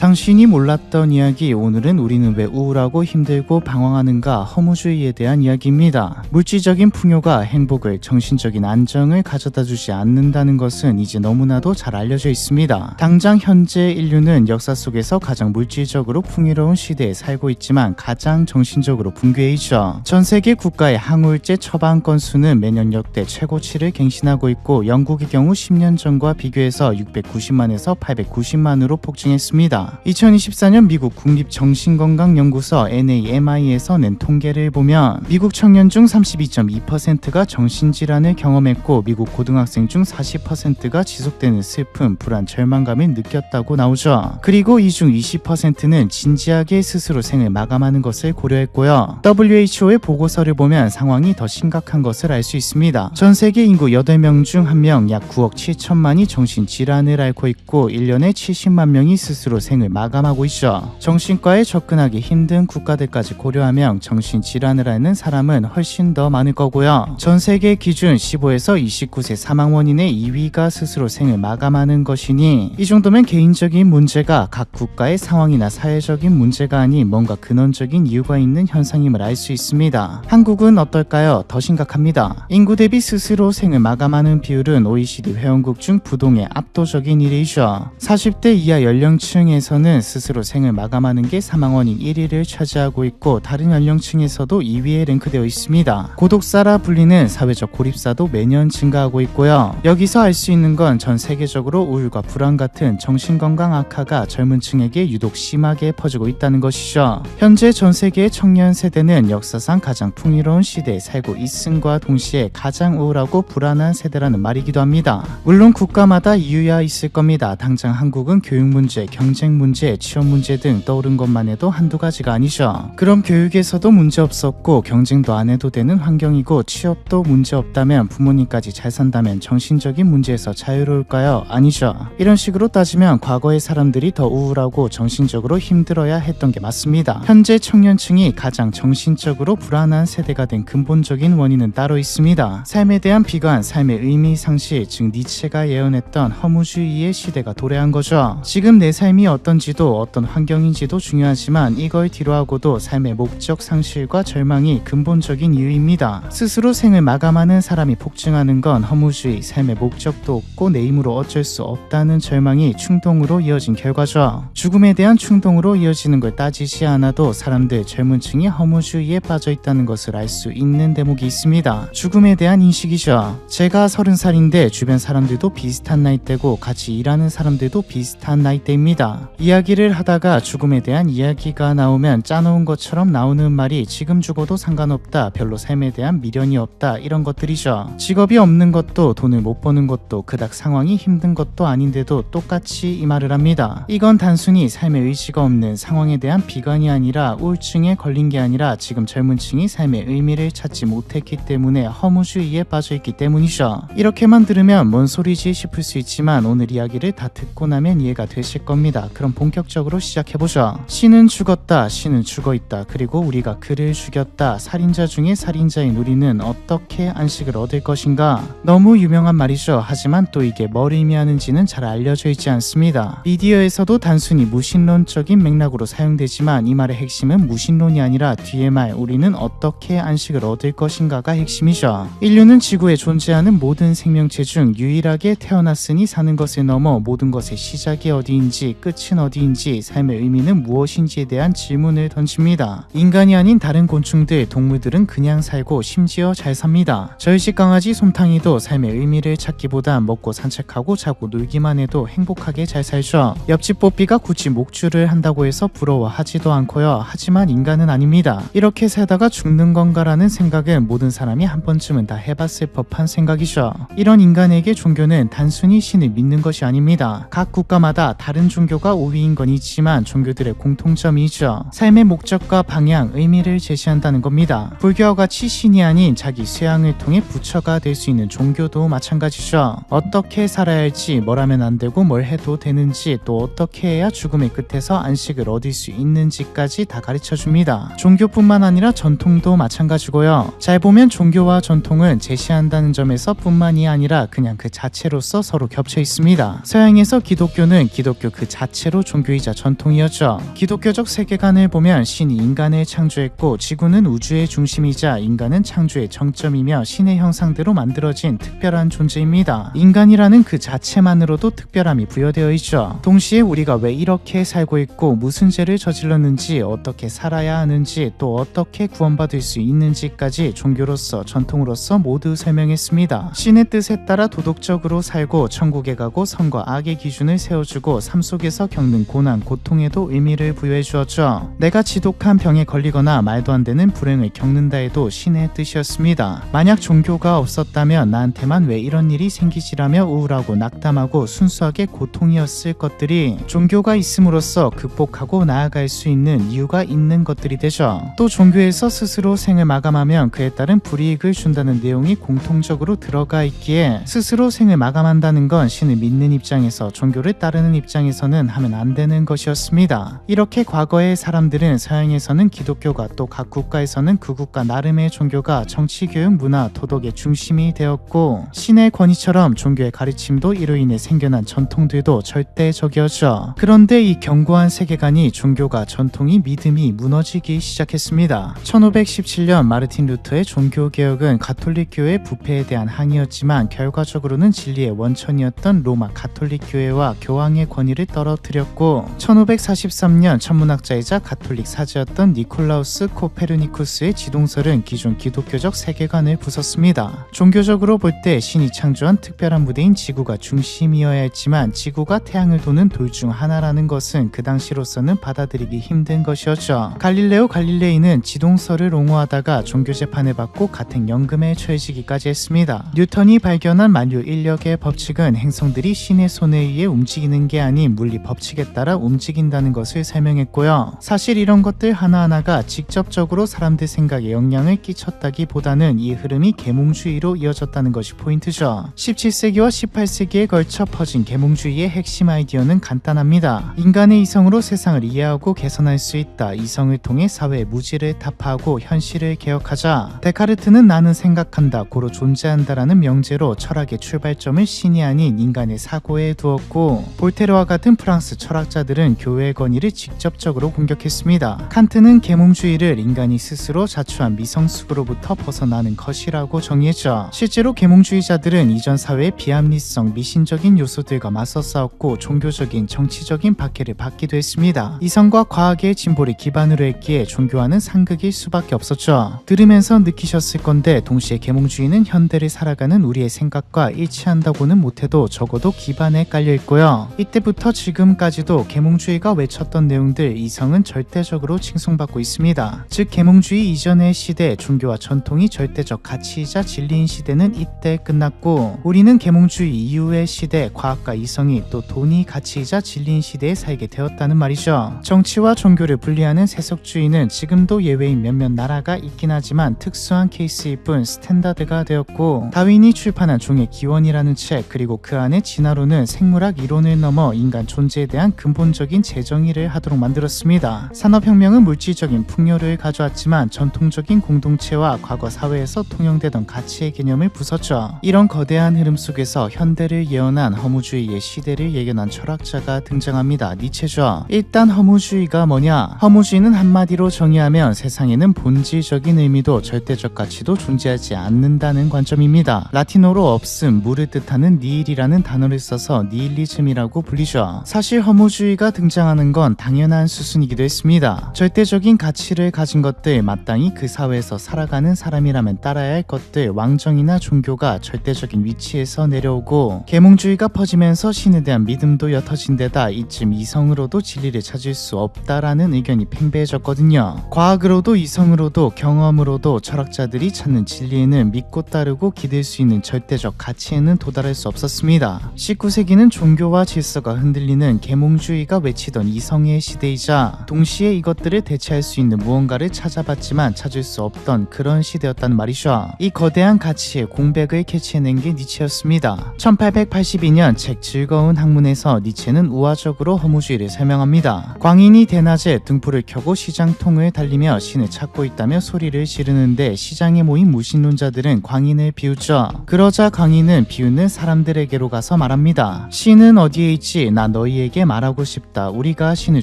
당신이 몰랐던 이야기, 오늘은 우리는 왜 우울하고 힘들고 방황하는가, 허무주의에 대한 이야기입니다. 물질적인 풍요가 행복을, 정신적인 안정을 가져다 주지 않는다는 것은 이제 너무나도 잘 알려져 있습니다. 당장 현재 인류는 역사 속에서 가장 물질적으로 풍요로운 시대에 살고 있지만 가장 정신적으로 붕괴해 있죠. 전 세계 국가의 항우울제 처방 건수는 매년 역대 최고치를 갱신하고 있고, 영국의 경우 10년 전과 비교해서 690만에서 890만으로 폭증했습니다. 2024년 미국 국립정신건강연구소 NAMI에서 낸 통계를 보면 미국 청년 중 32.2%가 정신질환을 경험했고, 미국 고등학생 중 40%가 지속되는 슬픔, 불안, 절망감을 느꼈다고 나오죠. 그리고 이 중 20%는 진지하게 스스로 생을 마감하는 것을 고려했고요. WHO의 보고서를 보면 상황이 더 심각한 것을 알 수 있습니다. 전 세계 인구 8명 중 1명, 약 9억 7천만이 정신질환을 앓고 있고 1년에 70만 명이 스스로 생을 마감하고 있죠. 정신과에 접근하기 힘든 국가들까지 고려하면 정신질환을 앓는 사람은 훨씬 더 많을 거고요. 전 세계 기준 15에서 29세 사망 원인의 2위가 스스로 생을 마감하는 것이니, 이 정도면 개인적인 문제가 각 국가의 상황이나 사회적인 문제가 아닌 뭔가 근원적인 이유가 있는 현상임을 알 수 있습니다. 한국은 어떨까요? 더 심각합니다. 인구 대비 스스로 생을 마감하는 비율은 OECD 회원국 중 부동의 압도적인 1위죠. 40대 이하 연령층에서는 스스로 생을 마감하는 게 사망원인 1위를 차지하고 있고, 다른 연령층에서도 2위에 랭크되어 있습니다. 고독사라 불리는 사회적 고립사도 매년 증가하고 있고요. 여기서 알 수 있는 건 전 세계적으로 우울과 불안 같은 정신건강 악화가 젊은 층에게 유독 심하게 퍼지고 있다는 것이죠. 현재 전 세계의 청년 세대는 역사상 가장 풍요로운 시대에 살고 있음과 동시에 가장 우울하고 불안한 세대라는 말이기도 합니다. 물론 국가마다 이유야 있을 겁니다. 당장 한국은 교육 문제, 경쟁 문제, 취업 문제 등 떠오른 것만 해도 한두 가지가 아니죠. 그럼 교육에서도 문제 없었고 경쟁도 안 해도 되는 환경이고 취업도 문제 없다면, 부모님까지 잘 산다면 정신적인 문제에서 자유로울까요? 아니죠. 이런 식으로 따지면 과거의 사람들이 더 우울하고 정신적으로 힘들어야 했던 게 맞습니다. 현재 청년층이 가장 정신적으로 불안한 세대가 된 근본적인 원인은 따로 있습니다. 삶에 대한 비관, 삶의 의미 상실, 즉 니체가 예언했던 허무주의의 시대가 도래한 거죠. 지금 내 삶이 어떤지도 어떤 환경인지도 중요하지만 이걸 뒤로하고도 삶의 목적 상실과 절망이 근본적인 이유입니다. 스스로 생을 마감하는 사람이 폭증하는 건 허무주의, 삶의 목적도 없고 내 힘으로 어쩔 수 없다는 절망이 충동으로 이어진 결과죠. 죽음에 대한 충동으로 이어지는 걸 따지지 않아도 사람들, 젊은 층이 허무주의에 빠져 있다는 것을 알 수 있는 대목이 있습니다. 죽음에 대한 인식이죠. 제가 30살인데 주변 사람들도 비슷한 나이대고 같이 일하는 사람들도 비슷한 나이대입니다. 이야기를 하다가 죽음에 대한 이야기가 나오면 짜놓은 것처럼 나오는 말이 지금 죽어도 상관없다, 별로 삶에 대한 미련이 없다, 이런 것들이죠. 직업이 없는 것도 돈을 못 버는 것도 그닥 상황이 힘든 것도 아닌데도 똑같이 이 말을 합니다. 이건 단순히 삶의 의지가 없는 상황에 대한 비관이 아니라 우울증에 걸린 게 아니라 지금 젊은 층이 삶의 의미를 찾지 못했기 때문에 허무주의에 빠져있기 때문이죠. 이렇게만 들으면 뭔 소리지 싶을 수 있지만 오늘 이야기를 다 듣고 나면 이해가 되실 겁니다. 그럼 본격적으로 시작해보죠. 신은 죽었다, 신은 죽어있다, 그리고 우리가 그를 죽였다, 살인자 중에 살인자인 우리는 어떻게 안식을 얻을 것인가. 너무 유명한 말이죠. 하지만 또 이게 뭘 의미하는지는 잘 알려져 있지 않습니다. 미디어에서도 단순히 무신론적인 맥락으로 사용되지만 이 말의 핵심은 무신론이 아니라 뒤의 말, 우리는 어떻게 안식을 얻을 것인가가 핵심이죠. 인류는 지구에 존재하는 모든 생명체 중 유일하게 태어났으니 사는 것을 넘어 모든 것의 시작이 어디인지 끝은 어디인지 삶의 의미는 무엇인지에 대한 질문을 던집니다. 인간이 아닌 다른 곤충들, 동물들은 그냥 살고 심지어 잘 삽니다. 저희 집 강아지 솜탕이도 삶의 의미를 찾기보단 먹고 산책하고 자고 놀기만 해도 행복하게 잘 살죠. 옆집 뽀삐가 굳이 목줄을 한다고 해서 부러워하지도 않고요. 하지만 인간은 아닙니다. 이렇게 살다가 죽는 건가라는 생각은 모든 사람이 한 번쯤은 다 해봤을 법한 생각이죠. 이런 인간에게 종교는 단순히 신을 믿는 것이 아닙니다. 각 국가마다 다른 종교가 우위인 건 있지만 종교들의 공통점이 있죠. 삶의 목적과 방향, 의미를 제시한다는 겁니다. 불교와 같이 신이 아닌 자기 쇠양을 통해 부처가 될 수 있는 종교도 마찬가지죠. 어떻게 살아야 할지, 뭘 하면 안 되고 뭘 해도 되는지, 또 어떻게 해야 죽음의 끝에서 안식을 얻을 수 있는지까지 다 가르쳐줍니다. 종교뿐만 아니라 전통도 마찬가지고요. 잘 보면 종교와 전통은 제시한다는 점에서 뿐만이 아니라 그냥 그 자체로서 서로 겹쳐 있습니다. 서양에서 기독교는 기독교 그 자체로 자체로 종교이자 전통이었죠. 기독교적 세계관을 보면 신이 인간을 창조했고 지구는 우주의 중심이자 인간은 창조의 정점이며 신의 형상대로 만들어진 특별한 존재입니다. 인간이라는 그 자체만으로도 특별함이 부여되어 있죠. 동시에 우리가 왜 이렇게 살고 있고 무슨 죄를 저질렀는지, 어떻게 살아야 하는지, 또 어떻게 구원받을 수 있는지까지 종교로서 전통으로서 모두 설명했습니다. 신의 뜻에 따라 도덕적으로 살고 천국에 가고 선과 악의 기준을 세워주고 삶 속에서 겪는 고난, 고통에도 의미를 부여해 주었죠. 내가 지독한 병에 걸리거나 말도 안 되는 불행을 겪는다 해도 신의 뜻이었습니다. 만약 종교가 없었다면 나한테만 왜 이런 일이 생기지라며 우울하고 낙담하고 순수하게 고통이었을 것들이 종교가 있음으로써 극복하고 나아갈 수 있는 이유가 있는 것들이 되죠. 또 종교에서 스스로 생을 마감하면 그에 따른 불이익을 준다는 내용이 공통적으로 들어가 있기에 스스로 생을 마감한다는 건 신을 믿는 입장에서 종교를 따르는 입장에서는 하면 안 되는 것이었습니다. 이렇게 과거의 사람들은 서양에서는 기독교가 또 각 국가에서는 그 국가 나름의 종교가 정치, 교육, 문화, 도덕의 중심이 되었고 신의 권위처럼 종교의 가르침도 이로 인해 생겨난 전통들도 절대적이었죠. 그런데 이 견고한 세계관이 종교가 전통이 믿음이 무너지기 시작했습니다. 1517년 마르틴 루터의 종교개혁은 가톨릭교회 부패에 대한 항의였지만 결과적으로는 진리의 원천이었던 로마 가톨릭교회와 교황의 권위를 떨어뜨렸고 1543년 천문학자이자 가톨릭 사제였던 니콜라우스 코페르니쿠스의 지동설은 기존 기독교적 세계관을 부쉈습니다. 종교적으로 볼 때 신이 창조한 특별한 무대인 지구가 중심이어야 했지만 지구가 태양을 도는 돌 중 하나라는 것은 그 당시로서는 받아들이기 힘든 것이었죠. 갈릴레오 갈릴레이는 지동설을 옹호하다가 종교 재판을 받고 가택 연금에 처해지기까지 했습니다. 뉴턴이 발견한 만유 인력의 법칙은 행성들이 신의 손에 의해 움직이는 게 아닌 물리 법칙에 따라 움직인다는 것을 설명했고요. 사실 이런 것들 하나하나가 직접적으로 사람들 생각에 영향을 끼쳤다기보다는 이 흐름이 계몽주의로 이어졌다는 것이 포인트죠. 17세기와 18세기에 걸쳐 퍼진 계몽주의의 핵심 아이디어는 간단합니다. 인간의 이성으로 세상을 이해하고 개선할 수 있다. 이성을 통해 사회의 무지를 타파하고 현실을 개혁하자. 데카르트는 나는 생각한다, 고로 존재한다라는 명제로 철학의 출발점을 신이 아닌 인간의 사고에 두었고 볼테르와 같은 프랑스 철학자들은 교회의 권위를 직접적으로 공격했습니다. 칸트는 계몽주의를 인간이 스스로 자초한 미성숙으로부터 벗어나는 것이라고 정의했죠. 실제로 계몽주의자들은 이전 사회의 비합리성, 미신적인 요소들과 맞서 싸웠고 종교적인, 정치적인 박해를 받기도 했습니다. 이성과 과학의 진보를 기반으로 했기에 종교와는 상극일 수밖에 없었죠. 들으면서 느끼셨을 건데 동시에 계몽주의는 현대를 살아가는 우리의 생각과 일치한다고는 못해도 적어도 기반에 깔려있고요. 이때부터 지금까지도 계몽주의가 외쳤던 내용들, 이성은 절대적으로 칭송받고 있습니다. 즉 계몽주의 이전의 시대, 종교와 전통이 절대적 가치이자 진리인 시대는 이때 끝났고 우리는 계몽주의 이후의 시대, 과학과 이성이 또 돈이 가치이자 진리인 시대에 살게 되었다는 말이죠. 정치와 종교를 분리하는 세속주의는 지금도 예외인 몇몇 나라가 있긴 하지만 특수한 케이스일 뿐 스탠다드가 되었고 다윈이 출판한 종의 기원이라는 책, 그리고 그 안에 진화론은 생물학 이론을 넘어 인간 존재에 대한 근본적인 재정의를 하도록 만들었습니다. 산업혁명은 물질적인 풍요를 가져왔지만 전통적인 공동체와 과거 사회에서 통용되던 가치의 개념을 부쉈죠. 이런 거대한 흐름 속에서 현대를 예언한 허무주의의 시대를 예견한 철학자가 등장합니다. 니체죠. 일단 허무주의가 뭐냐? 허무주의는 한마디로 정의하면 세상에는 본질적인 의미도 절대적 가치도 존재하지 않는다는 관점입니다. 라틴어로 없음, 무를 뜻하는 니일이라는 단어를 써서 니힐리즘이라고 불리죠. 사실 허무주의가 등장하는 건 당연한 수순이기도 했습니다. 절대적인 가치를 가진 것들, 마땅히 그 사회에서 살아가는 사람이라면 따라야 할 것들, 왕정이나 종교가 절대적인 위치에서 내려오고 계몽주의가 퍼지면서 신에 대한 믿음도 옅어진 데다 이쯤 이성으로도 진리를 찾을 수 없다라는 의견이 팽배해졌거든요. 과학으로도 이성으로도 경험으로도 철학자들이 찾는 진리에는 믿고 따르고 기댈 수 있는 절대적 가치에는 도달할 수 없었습니다. 19세기는 종교와 질서가 흔들리는 계몽주의가 외치던 이성의 시대이자 동시에 이것들을 대체할 수 있는 무언가를 찾아봤지만 찾을 수 없던 그런 시대였단 말이죠. 이 거대한 가치의 공백을 캐치해낸 게 니체였습니다. 1882년 책 즐거운 학문에서 니체는 우화적으로 허무주의를 설명합니다. 광인이 대낮에 등불을 켜고 시장통을 달리며 신을 찾고 있다며 소리를 지르는데 시장에 모인 무신론자들은 광인을 비웃죠. 그러자 광인은 비웃는 사람들에게로 가서 말합니다. 신은 어디에 있지? 나 너희에게 너희에게 말하고 싶다. 우리가 신을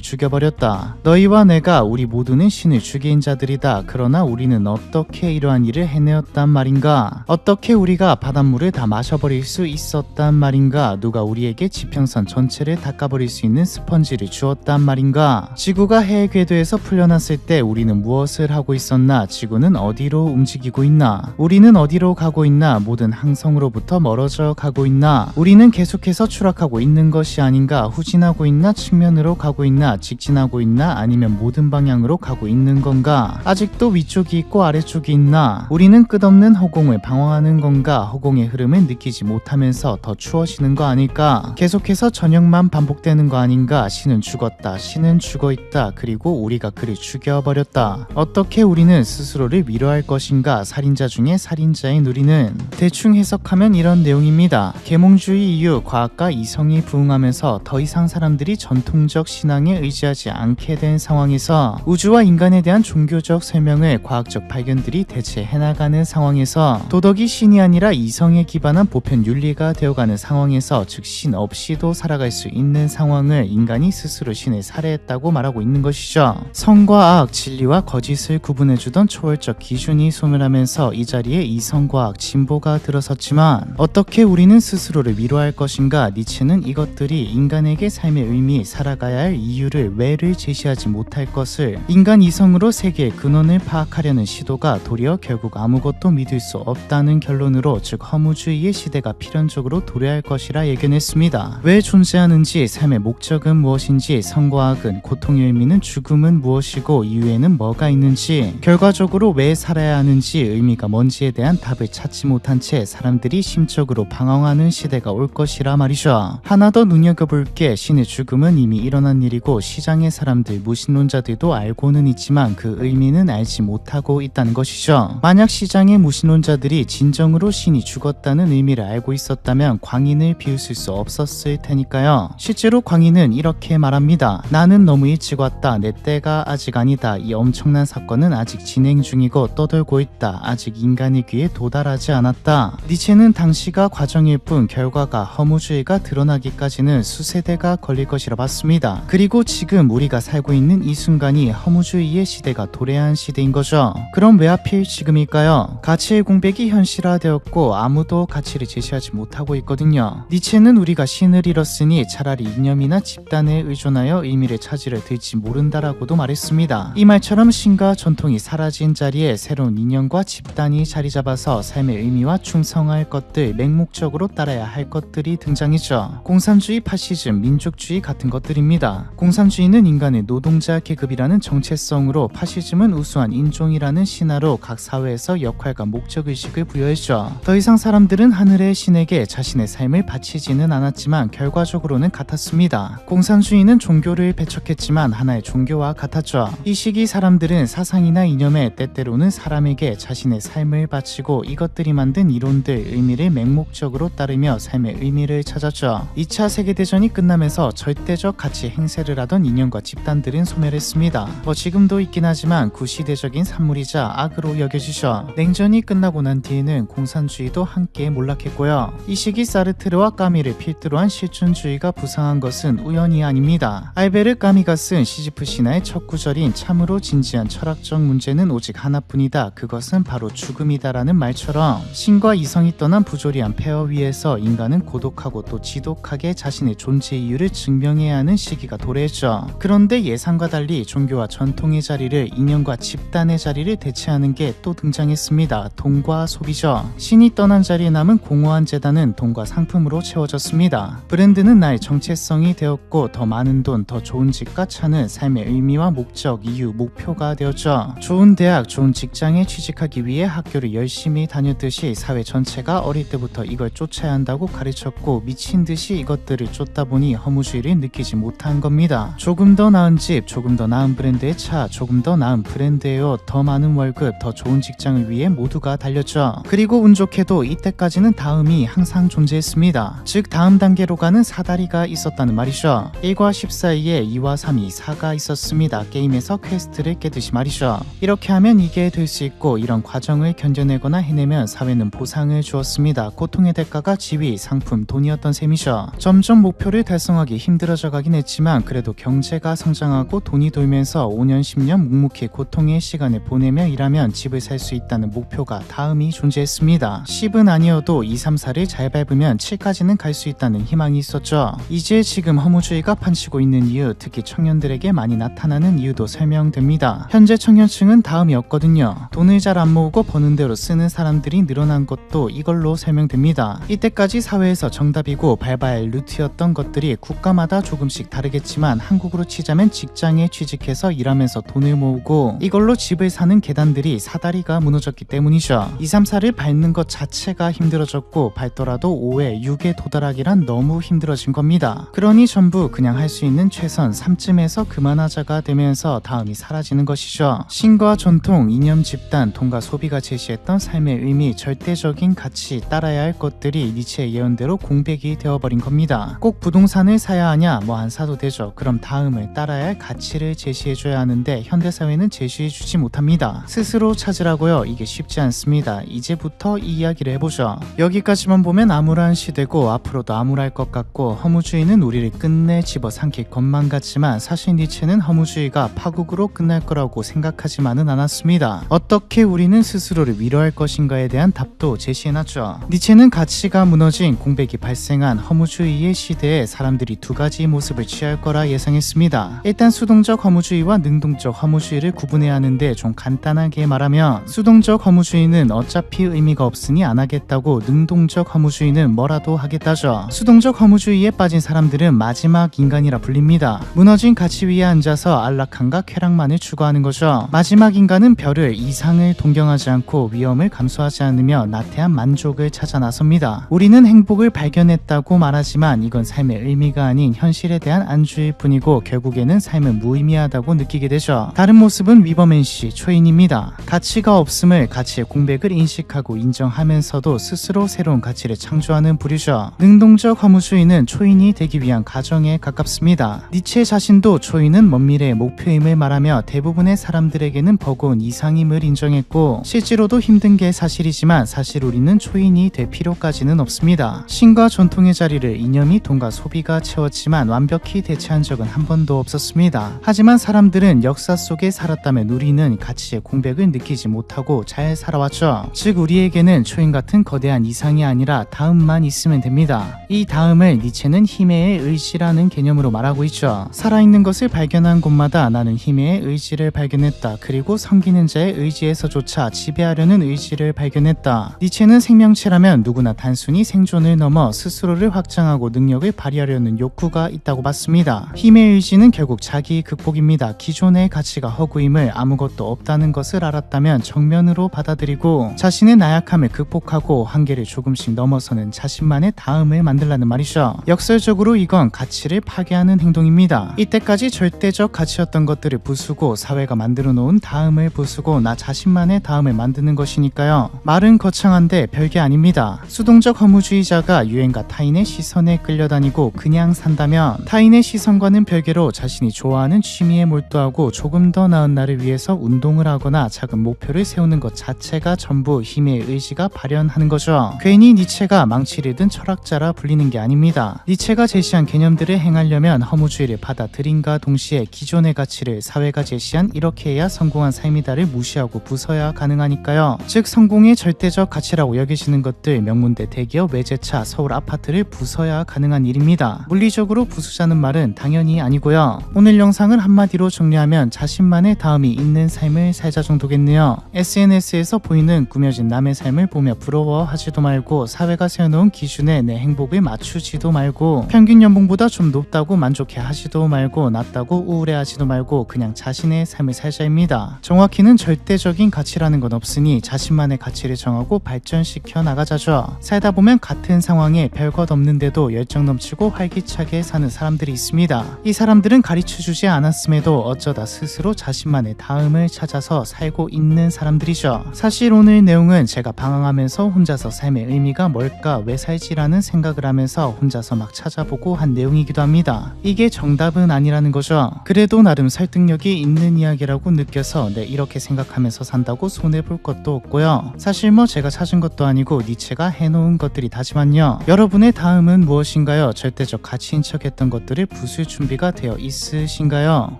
죽여버렸다. 너희와 내가 우리 모두는 신을 죽인 자들이다. 그러나 우리는 어떻게 이러한 일을 해내었단 말인가? 어떻게 우리가 바닷물을 다 마셔버릴 수 있었단 말인가? 누가 우리에게 지평선 전체를 닦아버릴 수 있는 스펀지를 주었단 말인가? 지구가 해의 궤도에서 풀려났을 때 우리는 무엇을 하고 있었나? 지구는 어디로 움직이고 있나? 우리는 어디로 가고 있나? 모든 항성으로부터 멀어져 가고 있나? 우리는 계속해서 추락하고 있는 것이 아닌가? 후진하고 있나? 측면으로 가고 있나? 직진하고 있나? 아니면 모든 방향으로 가고 있는 건가? 아직도 위쪽이 있고 아래쪽이 있나? 우리는 끝없는 허공을 방황하는 건가? 허공의 흐름을 느끼지 못하면서 더 추워지는 거 아닐까? 계속해서 저녁만 반복되는 거 아닌가? 신은 죽었다. 신은 죽어있다. 그리고 우리가 그를 죽여버렸다. 어떻게 우리는 스스로를 위로할 것인가? 살인자 중에 살인자인 우리는 대충 해석하면 이런 내용입니다. 계몽주의 이후 과학과 이성이 부흥하면서 더 이상 사람들이 전통적 신앙에 의지하지 않게 된 상황에서 우주와 인간에 대한 종교적 설명을 과학적 발견들이 대체해나가는 상황에서 도덕이 신이 아니라 이성에 기반한 보편 윤리가 되어가는 상황에서 즉 신 없이도 살아갈 수 있는 상황을 인간이 스스로 신을 살해했다고 말하고 있는 것이죠. 성과 악, 진리와 거짓을 구분해주던 초월적 기준이 소멸하면서 이 자리에 이성과학, 진보가 들어섰지만 어떻게 우리는 스스로를 위로할 것인가? 니체는 이것들이 인간에게 삶의 의미, 살아가야 할 이유를 왜를 제시하지 못할 것을 인간 이성으로 세계의 근원을 파악하려는 시도가 도리어 결국 아무것도 믿을 수 없다는 결론으로 즉 허무주의의 시대가 필연적으로 도래할 것이라 예견했습니다. 왜 존재하는지, 삶의 목적은 무엇인지, 성과학은, 고통의 의미는 죽음은 무엇이고 이후에는 뭐가 있는지, 결과적으로 왜 살아야 하는지, 의미가 뭔지에 대한 답을 찾지 못한 채 사람들이 심적으로 방황하는 시대가 올 것이라 말이죠. 하나 더 눈여겨볼 게 신의 죽음은 이미 일어난 일이고 시장의 사람들, 무신론자들도 알고는 있지만 그 의미는 알지 못하고 있다는 것이죠. 만약 시장의 무신론자들이 진정으로 신이 죽었다는 의미를 알고 있었다면 광인을 비웃을 수 없었을 테니까요. 실제로 광인은 이렇게 말합니다. 나는 너무 일찍 왔다. 내 때가 아직 아니다. 이 엄청난 사건은 아직 진행 중이고 떠돌고 있다. 아직 인간의 귀에 도달하지 않았다. 니체는 당시가 과정일 뿐 결과가 허무주의가 드러나기까지는 수세대가 걸릴 것이라 봤습니다. 그리고 지금 우리가 살고 있는 이 순간이 허무주의의 시대가 도래한 시대인 거죠. 그럼 왜 하필 지금일까요? 가치의 공백이 현실화되었고 아무도 가치를 제시하지 못하고 있거든요. 니체는 우리가 신을 잃었으니 차라리 이념이나 집단에 의존하여 의미를 찾으려 들지 모른다라고도 말했습니다. 이 말처럼 신과 전통이 사라진 자리에 새로운 이념과 집단이 자리 잡아서 삶의 의미와 충성할 것들, 맹목적으로 따라야 할 것들이 등장했죠. 공산주의, 파시즘, 민족주의 같은 것들입니다. 공산주의는 인간의 노동자 계급이라는 정체성으로, 파시즘은 우수한 인종이라는 신화로 각 사회에서 역할과 목적의식을 부여했죠. 더 이상 사람들은 하늘의 신에게 자신의 삶을 바치지는 않았지만 결과적으로는 같았습니다. 공산주의는 종교를 배척했지만 하나의 종교와 같았죠. 이 시기 사람들은 사상이나 이념에 때때로는 사람에게 자신의 삶을 바치고 이것들이 만든 이론들, 의미를 맹목적으로 따르며 삶의 의미를 찾았죠. 2차 세계대전이 끝나면서 절대적 가치 행세를 하던 이념과 집단들은 소멸했습니다. 지금도 있긴 하지만 구시대적인 산물이자 악으로 여겨지죠. 냉전이 끝나고 난 뒤에는 공산주의도 함께 몰락했고요. 이 시기 사르트르와 까미를 필두로 한 실존주의가 부상한 것은 우연이 아닙니다. 알베르 까미가 쓴 시지프 신화의 첫 구절인 참으로 진지한 철학적 문제는 오직 하나뿐이다. 그것은 바로 죽음이다라는 말처럼 신과 이성이 떠난 부조리한 폐허 위에서 인간은 고독하고 또 지독하게 자신의 존재 이유를 증명해야 하는 시기가 도래했죠. 그런데 예상과 달리 종교와 전통의 자리를 인연과 집단의 자리를 대체하는 게 또 등장했습니다. 돈과 소비죠. 신이 떠난 자리에 남은 공허한 재단은 돈과 상품으로 채워졌습니다. 브랜드는 나의 정체성이 되었고 더 많은 돈, 더 좋은 집과 차는 삶의 의미와 목적, 이유, 목표가 되었죠. 좋은 대학, 좋은 직장에 취직하기 위해 학교를 열심히 다녔듯이 사회 전체가 어릴 때부터 이걸 쫓아야 한다고 가르쳤고 미친 듯이 이것들을 쫓다 보니 허무주의를 느끼지 못한 겁니다. 조금 더 나은 집, 조금 더 나은 브랜드의 차, 조금 더 나은 브랜드의 옷, 더 많은 월급, 더 좋은 직장을 위해 모두가 달렸죠. 그리고 운 좋게도 이때까지는 다음이 항상 존재했습니다. 즉 다음 단계로 가는 사다리가 있었다는 말이죠. 1과 10 사이에 2와 3이 4가 있었습니다. 게임에서 퀘스트를 깨듯이 말이죠. 이렇게 하면 이게 될 수 있고 이런 과정을 견뎌내거나 해내면 사회는 보상을 주었습니다. 고통의 대가가 지위, 상품, 돈이었던 셈이죠. 점점 목표를 달성하기 생활하기 힘들어져 가긴 했지만 그래도 경제가 성장하고 돈이 돌면서 5년 10년 묵묵히 고통의 시간을 보내며 일하면 집을 살 수 있다는 목표가 다음이 존재했습니다. 10은 아니어도 2, 3, 4를 잘 밟으면 7까지는 갈 수 있다는 희망이 있었죠. 이제 지금 허무주의가 판치고 있는 이유, 특히 청년들에게 많이 나타나는 이유도 설명됩니다. 현재 청년층은 다음이었거든요. 돈을 잘 안 모으고 버는 대로 쓰는 사람들이 늘어난 것도 이걸로 설명됩니다. 이때까지 사회에서 정답이고 밟아야 할 루트였던 것들이 국가마다 조금씩 다르겠지만 한국으로 치자면 직장에 취직해서 일하면서 돈을 모으고 이걸로 집을 사는 계단들이 사다리가 무너졌기 때문이죠. 2, 3, 4를 밟는 것 자체가 힘들어졌고 밟더라도 5회, 6에 도달하기란 너무 힘들어진 겁니다. 그러니 전부 그냥 할 수 있는 최선 3쯤에서 그만하자가 되면서 다음이 사라지는 것이죠. 신과 전통, 이념, 집단, 돈과 소비가 제시했던 삶의 의미, 절대적인 가치, 따라야 할 것들이 니체의 예언대로 공백이 되어버린 겁니다. 꼭 부동산을 사야 하냐? 뭐 안 사도 되죠. 그럼 다음을 따라야 할 가치를 제시해줘야 하는데 현대사회는 제시해주지 못합니다. 스스로 찾으라고요? 이게 쉽지 않습니다. 이제부터 이 이야기를 해보죠. 여기까지만 보면 암울한 시대고 앞으로도 암울할 것 같고 허무주의는 우리를 끝내 집어삼킬 것만 같지만 사실 니체는 허무주의가 파국으로 끝날 거라고 생각하지만은 않았습니다. 어떻게 우리는 스스로를 위로할 것인가에 대한 답도 제시해놨죠. 니체는 가치가 무너진 공백이 발생한 허무주의의 시대에 사람들이 두 가지 모습을 취할 거라 예상했습니다. 일단 수동적 허무주의와 능동적 허무주의를 구분해야 하는데 좀 간단하게 말하면 수동적 허무주의는 어차피 의미가 없으니 안 하겠다고 능동적 허무주의는 뭐라도 하겠다죠. 수동적 허무주의에 빠진 사람들은 마지막 인간이라 불립니다. 무너진 가치 위에 앉아서 안락함과 쾌락만을 추구하는 거죠. 마지막 인간은 별을, 이상을 동경하지 않고 위험을 감수하지 않으며 나태한 만족을 찾아 나섭니다. 우리는 행복을 발견했다고 말하지만 이건 삶의 의미가 아닌 현실에 대한 안주일 뿐이고 결국에는 삶은 무의미하다고 느끼게 되죠. 다른 모습은 위버맨시 초인입니다. 가치가 없음을, 가치의 공백을 인식하고 인정하면서도 스스로 새로운 가치를 창조하는 부류죠. 능동적 허무주의는 초인이 되기 위한 과정에 가깝습니다. 니체 자신도 초인은 먼 미래의 목표임을 말하며 대부분의 사람들에게는 버거운 이상임을 인정했고 실제로도 힘든 게 사실이지만 사실 우리는 초인이 될 필요까지는 없습니다. 신과 전통의 자리를 이념이, 돈과 소비가 채웠지만 완벽히 대체한 적은 한 번도 없었습니다. 하지만 사람들은 역사 속에 살았다면 우리는 가치의 공백을 느끼지 못하고 잘 살아왔죠. 즉 우리에게는 초인 같은 거대한 이상이 아니라 다음만 있으면 됩니다. 이 다음을 니체는 힘의 의지라는 개념으로 말하고 있죠. 살아있는 것을 발견한 곳마다 나는 힘의 의지를 발견했다. 그리고 섬기는 자의 의지에서조차 지배하려는 의지를 발견했다. 니체는 생명체라면 누구나 단순히 생존을 넘어 스스로를 확장하고 능력을 발휘하려는 욕구가 있다고 봤습니다. 힘의 의지는 결국 자기 극복입니다. 기존의 가치가 허구임을, 아무것도 없다는 것을 알았다면 정면으로 받아들이고 자신의 나약함을 극복하고 한계를 조금씩 넘어서는 자신만의 다음을 만들라는 말이죠. 역설적으로 이건 가치를 파괴하는 행동입니다. 이때까지 절대적 가치였던 것들을 부수고 사회가 만들어 놓은 다음을 부수고 나 자신만의 다음을 만드는 것이니까요. 말은 거창한데 별게 아닙니다. 수동적 허무주의자가 유행과 타인의 시선에 끌려다니고 그냥 산다면 타인의 시선과는 별개로 자신이 좋아하는 취미에 몰두하고 조금 더 나은 날을 위해서 운동을 하거나 작은 목표를 세우는 것 자체가 전부 힘의 의지가 발현하는 거죠. 괜히 니체가 망치를 든 철학자라 불리는 게 아닙니다. 니체가 제시한 개념들을 행하려면 허무주의를 받아들인과 동시에 기존의 가치를 사회가 제시한 이렇게 해야 성공한 삶이다를 무시하고 부숴야 가능하니까요. 즉 성공의 절대적 가치라고 여기시는 것들, 명문대, 대기업, 외제차, 서울 아파트를 부숴야 가능한 일입니다. 물리적으로 부수자는 말은 당연히 아니고요. 오늘 영상을 한마디로 정리하면 자신만의 다음이 있는 삶을 살자 정도겠네요. SNS에서 보이는 꾸며진 남의 삶을 보며 부러워하지도 말고 사회가 세워놓은 기준에 내 행복을 맞추지도 말고 평균 연봉보다 좀 높다고 만족해 하지도 말고 낮다고 우울해하지도 말고 그냥 자신의 삶을 살자입니다. 정확히는 절대적인 가치라는 건 없으니 자신만의 가치를 정하고 발전시켜 나가자죠. 살다 보면 같은 상황에 별것 없는데도 열정 넘치고 활기차게 사는 사람들이 있습니다. 이 사람들은 가르쳐주지 않았음에도 어쩌다 스스로 자신만의 다음을 찾아서 살고 있는 사람들이죠. 사실 오늘 내용은 제가 방황하면서 혼자서 삶의 의미가 뭘까, 왜 살지라는 생각을 하면서 혼자서 막 찾아보고 한 내용이기도 합니다. 이게 정답은 아니라는 거죠. 그래도 나름 설득력이 있는 이야기라고 느껴서 이렇게 생각하면서 산다고 손해볼 것도 없고요. 사실 뭐 제가 찾은 것도 아니고 니체가 해놓은 것들이 다지만요. 여러분의 다음은 무엇인가요? 절대적 가치 가치인 척했던 것들을 부술 준비가 되어 있으신가요?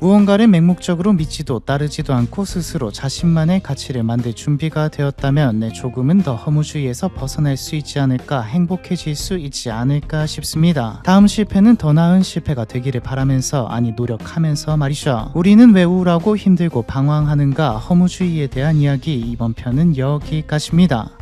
무언가를 맹목적으로 믿지도 따르지도 않고 스스로 자신만의 가치를 만들 준비가 되었다면 조금은 더 허무주의에서 벗어날 수 있지 않을까, 행복해질 수 있지 않을까 싶습니다. 다음 실패는 더 나은 실패가 되기를 바라면서, 아니 노력하면서 말이죠. 우리는 왜 우울하고 힘들고 방황하는가, 허무주의에 대한 이야기, 이번 편은 여기까지입니다.